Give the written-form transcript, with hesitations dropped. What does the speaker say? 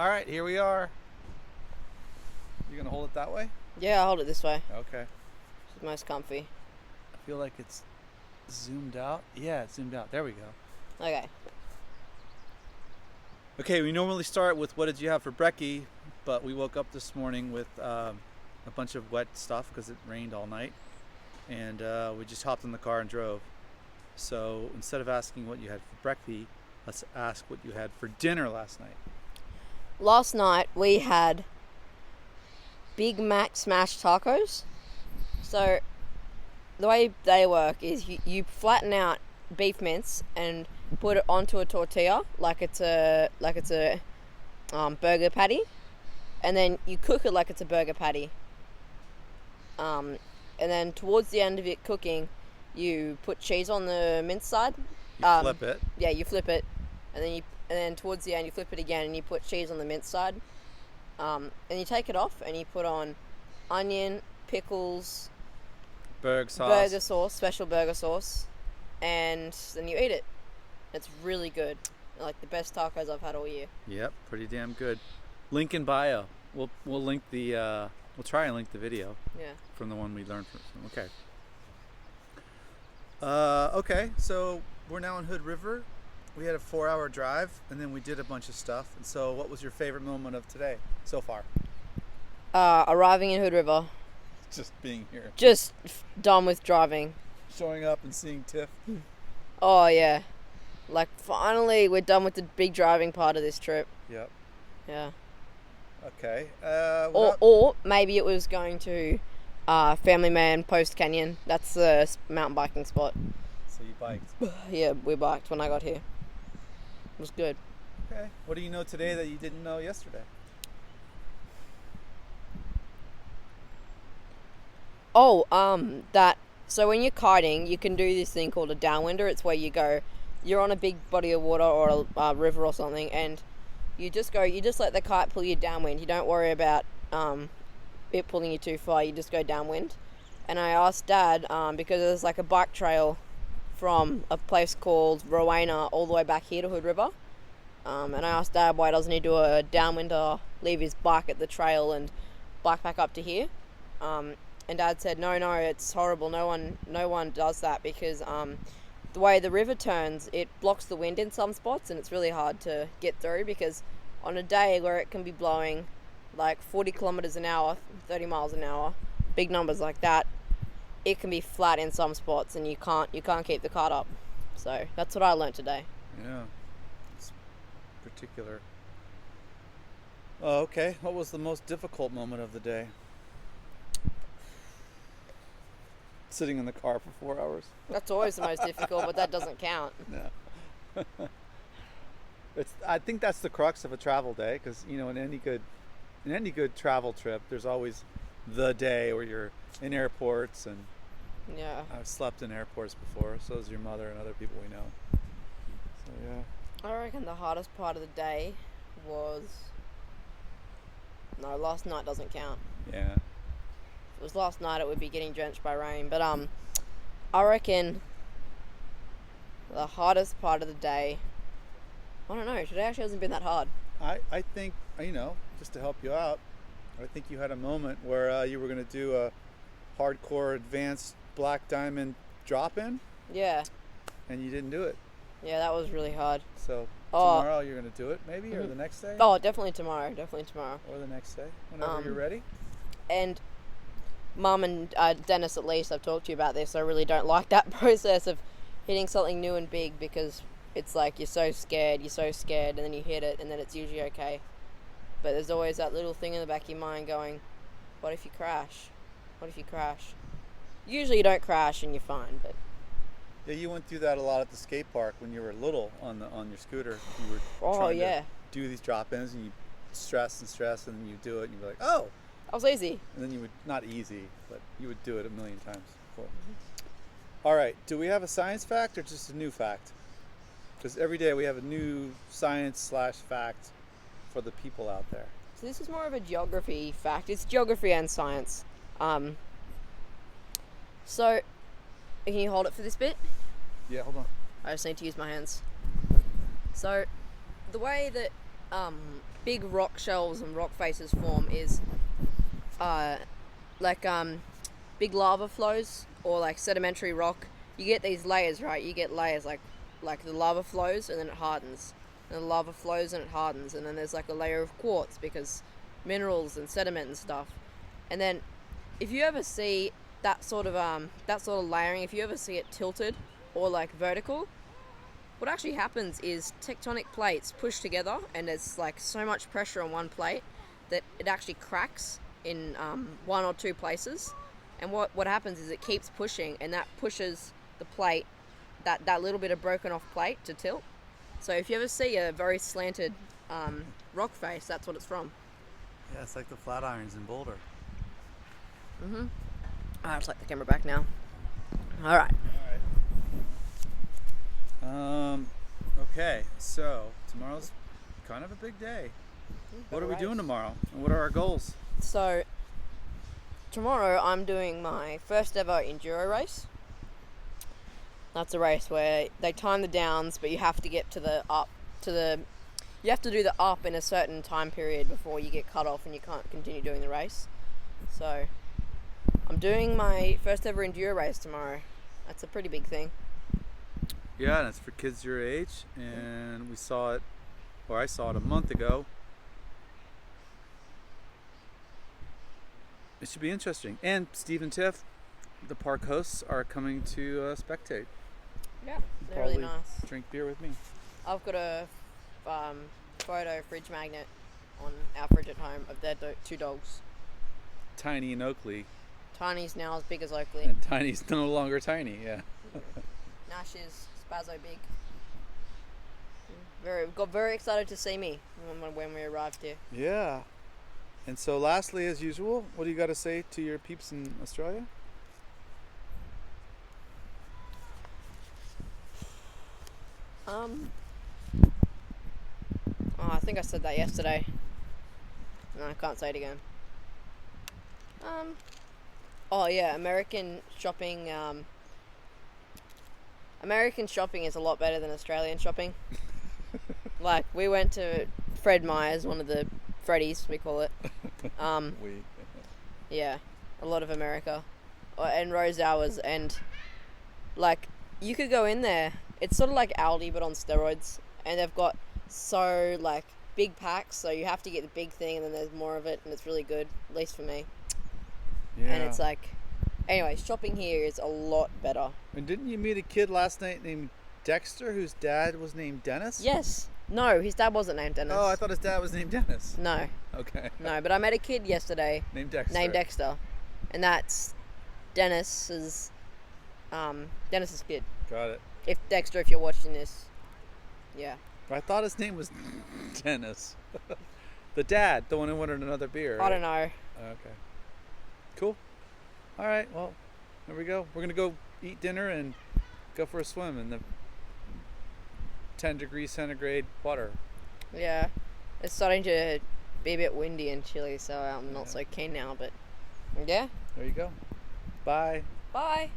All right, here we are. You gonna hold it that way? Yeah, I'll hold it this way. Okay. It's most comfy. I feel like it's zoomed out. Yeah, it's zoomed out. There we go. Okay. Okay, we normally start with what did you have for brekkie, but we woke up this morning with a bunch of wet stuff because it rained all night, and we just hopped in the car and drove. So instead of asking what you had for brekkie, let's ask what you had for dinner last night. Last night we had Big Mac smashed tacos. So the way they work is you flatten out beef mince and put it onto a tortilla like it's a burger patty, and then you cook it like it's a burger patty. And then towards the end of it cooking, you put cheese on the mince side. You flip it. Yeah, you flip it, and then towards the end you flip it again and you put cheese on the mince side. And you take it off and you put on onion, pickles, Burger sauce, special burger sauce, and then you eat it. It's really good. Like the best tacos I've had all year. Yep, pretty damn good. Link in bio. We'll link the we'll try and link the video. Yeah. From the one we learned from. Okay. Okay, so we're now in Hood River. We had a 4-hour drive, and then we did a bunch of stuff. And so, what was your favorite moment of today so far? Arriving in Hood River. Just being here. Just done with driving. Showing up and seeing Tiff. Oh yeah, like finally we're done with the big driving part of this trip. Yep. Yeah. Okay. Or maybe it was going to Family Man Post Canyon. That's the mountain biking spot. So you biked. Yeah, we biked when I got here. It was good. Okay. What do you know today that you didn't know yesterday? Oh, so when you're kiting, you can do this thing called a downwinder. It's where you're on a big body of water or a river or something, and you just let the kite pull you downwind. You don't worry about it pulling you too far. You just go downwind. And I asked Dad, because there's like a bike trail from a place called Rowena all the way back here to Hood River. And I asked Dad why doesn't he do a downwinder, leave his bike at the trail and bike back up to here. And Dad said, no, it's horrible. No one does that because the way the river turns, it blocks the wind in some spots, and it's really hard to get through because on a day where it can be blowing like 40 kilometers an hour, 30 miles an hour, big numbers like that, it can be flat in some spots, and you can't keep the cart up. So that's what I learned today. Yeah, it's particular. Oh, okay. What was the most difficult moment of the day? Sitting in the car for 4 hours. That's always the most difficult, but that doesn't count. No. I think that's the crux of a travel day, because in any good travel trip, there's always the day where you're in airports, and yeah, I've slept in airports before. So has your mother and other people we know. So yeah. I reckon the hardest part of the day was last night doesn't count. Yeah. If it was last night, it would be getting drenched by rain. But I reckon the hardest part of the day, I don't know, today actually hasn't been that hard. I think, just to help you out, I think you had a moment where you were going to do a hardcore advanced black diamond drop-in. Yeah. And you didn't do it. Yeah, that was really hard. So tomorrow you're going to do it, maybe, or the next day? Oh, definitely tomorrow. Or the next day, whenever you're ready. And Mum and Dennis, at least, I've talked to you about this. I really don't like that process of hitting something new and big, because it's like you're so scared, and then you hit it, and then it's usually okay. But there's always that little thing in the back of your mind going, what if you crash? Usually you don't crash and you're fine, but... Yeah, you went through that a lot at the skate park when you were little on your scooter. You were trying to do these drop-ins, and you stress, and then you do it, and you'd be like, oh! That was easy. And then you would, not easy, but you would do it a million times before. All right, do we have a science fact or just a new fact? Because every day we have a new science/fact for the people out there. So this is more of a geography fact. It's geography and science. So, can you hold it for this bit? Yeah, hold on. I just need to use my hands. So, the way that big rock shelves and rock faces form is like big lava flows or like sedimentary rock. You get these layers, right? You get layers like the lava flows and then it hardens, and the lava flows and it hardens, and then there's like a layer of quartz because minerals and sediment and stuff. And then if you ever see that sort of layering, if you ever see it tilted or like vertical, what actually happens is tectonic plates push together, and there's like so much pressure on one plate that it actually cracks in one or two places. And what happens is it keeps pushing, and that pushes the plate, that little bit of broken off plate, to tilt. So if you ever see a very slanted rock face, that's what it's from. Yeah, it's like the Flatirons in Boulder. I'll just like the camera back now. All right. Okay, so tomorrow's kind of a big day. What are we doing tomorrow? And what are our goals? So tomorrow I'm doing my first ever enduro race. That's a race where they time the downs, but you have to get to the up you have to do the up in a certain time period before you get cut off and you can't continue doing the race. So I'm doing my first ever enduro race tomorrow. That's a pretty big thing. Yeah, and it's for kids your age, and we saw it, or I saw it a month ago. It should be interesting. And Steve and Tiff, the park hosts, are coming to spectate. Yeah, they're really nice. Drink beer with me. I've got a photo fridge magnet on our fridge at home of their two dogs. Tiny and Oakley. Tiny's now as big as Oakley. And Tiny's no longer tiny, yeah. Nash is spazzo big. Got very excited to see me when we arrived here. Yeah. And so lastly, as usual, what do you got to say to your peeps in Australia? I think I said that yesterday. No, I can't say it again. Oh yeah, American shopping is a lot better than Australian shopping. Like, we went to Fred Meyer's, one of the Freddies, we call it. Yeah, a lot of America. And Rose Hours, and like, you could go in there. It's sort of like Aldi but on steroids, and they've got so like big packs, so you have to get the big thing and then there's more of it, and it's really good, at least for me. Yeah. And it's like, anyway, shopping here is a lot better. And didn't you meet a kid last night named Dexter whose dad was named Dennis? Yes. No, his dad wasn't named Dennis. Oh, I thought his dad was named Dennis. No. Okay. No, but I met a kid yesterday named Dexter. And that's Dennis's kid. Got it. If Dexter, if you're watching this. Yeah. I thought his name was Dennis. The dad, the one who wanted another beer. Right? I don't know. Okay. Cool. All right, well, there we go. We're going to go eat dinner and go for a swim in the 10 degrees centigrade water. Yeah. It's starting to be a bit windy and chilly, so I'm not so keen now, but yeah. There you go. Bye. Bye.